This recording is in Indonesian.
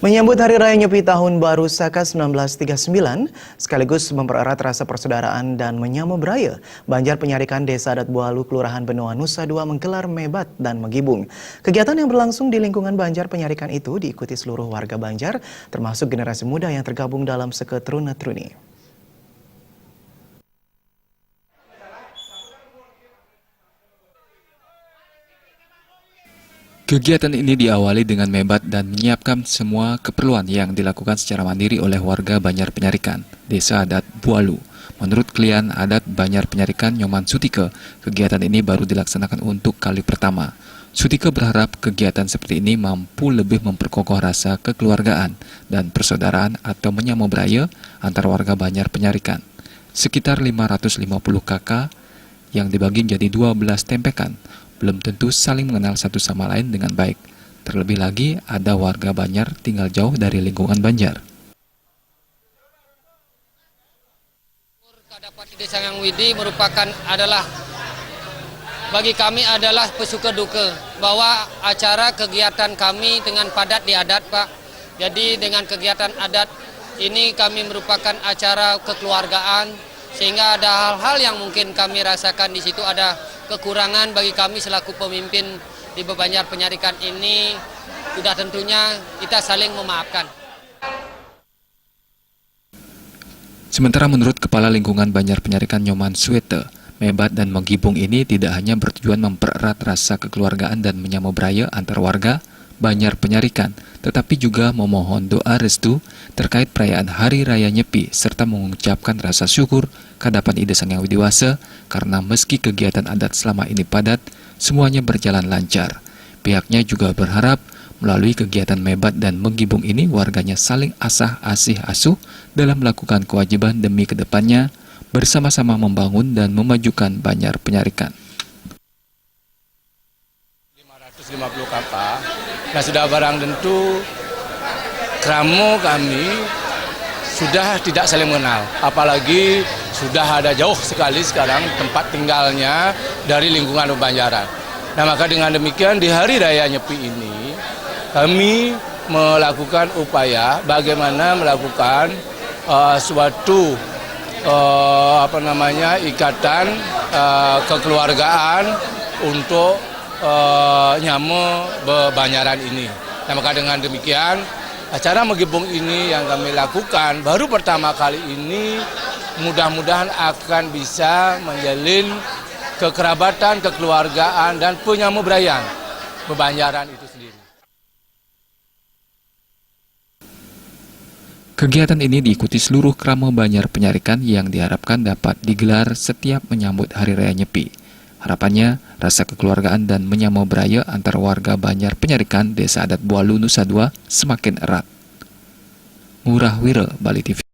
Menyambut Hari Raya Nyepi Tahun Baru Saka 1939, sekaligus mempererat rasa persaudaraan dan menyambut beraya, Banjar Penyarikan Desa Adat Bualu, Kelurahan Benoa, Nusa Dua menggelar mebat dan menggibung. Kegiatan yang berlangsung di lingkungan Banjar Penyarikan itu diikuti seluruh warga Banjar, termasuk generasi muda yang tergabung dalam Seketruna-Truni. Kegiatan ini diawali dengan mebat dan menyiapkan semua keperluan yang dilakukan secara mandiri oleh warga Banjar Penyarikan, Desa Adat Bualu. Menurut klien adat Banjar Penyarikan Nyoman Sutike, kegiatan ini baru dilaksanakan untuk kali pertama. Sutike berharap kegiatan seperti ini mampu lebih memperkokoh rasa kekeluargaan dan persaudaraan atau menyambut beraya antar warga Banjar Penyarikan. Sekitar 550 kakak yang dibagi menjadi 12 tempekan belum tentu saling mengenal satu sama lain dengan baik. Terlebih lagi, ada warga Banjar tinggal jauh dari lingkungan Banjar. Kadapat Desa Yang Widi bagi kami adalah pesuka duka bahwa acara kegiatan kami dengan padat di adat, Pak. Jadi dengan kegiatan adat ini kami merupakan acara kekeluargaan, sehingga ada hal-hal yang mungkin kami rasakan di situ, ada kekurangan bagi kami selaku pemimpin di Banjar Penyarikan ini. Sudah tentunya kita saling memaafkan. Sementara menurut Kepala Lingkungan Banjar Penyarikan Nyoman Suete, mebat dan menggibung ini tidak hanya bertujuan mempererat rasa kekeluargaan dan menyambut beraya antar warga Banjar Penyarikan, tetapi juga memohon doa restu terkait perayaan Hari Raya Nyepi serta mengucapkan rasa syukur kehadapan Ida Sang Hyang Widi Wasa karena meski kegiatan adat selama ini padat, semuanya berjalan lancar. Pihaknya juga berharap melalui kegiatan mebat dan menggibung ini warganya saling asih asuh dalam melakukan kewajiban demi kedepannya bersama-sama membangun dan memajukan Banjar Penyarikan. 550 kakak. Nah, sudah barang tentu kramo kami sudah tidak saling mengenal. Apalagi sudah ada jauh sekali sekarang tempat tinggalnya dari lingkungan Banjaran. Nah, maka dengan demikian di Hari Raya Nyepi ini kami melakukan upaya bagaimana melakukan suatu ikatan kekeluargaan untuk nyamo Banjaran ini. Nah, maka dengan demikian acara menggibung ini yang kami lakukan baru pertama kali ini mudah-mudahan akan bisa menjalin kekerabatan, kekeluargaan dan penyambut-berayaan Banjaran itu sendiri. Kegiatan ini diikuti seluruh krama Banjar Penyarikan yang diharapkan dapat digelar setiap menyambut Hari Raya Nyepi. Harapannya, rasa kekeluargaan dan menyambut beraya antar warga Banjar Penyarikan Desa Adat Bualu, Nusa Dua semakin erat. Ngurah Wira, Bali TV.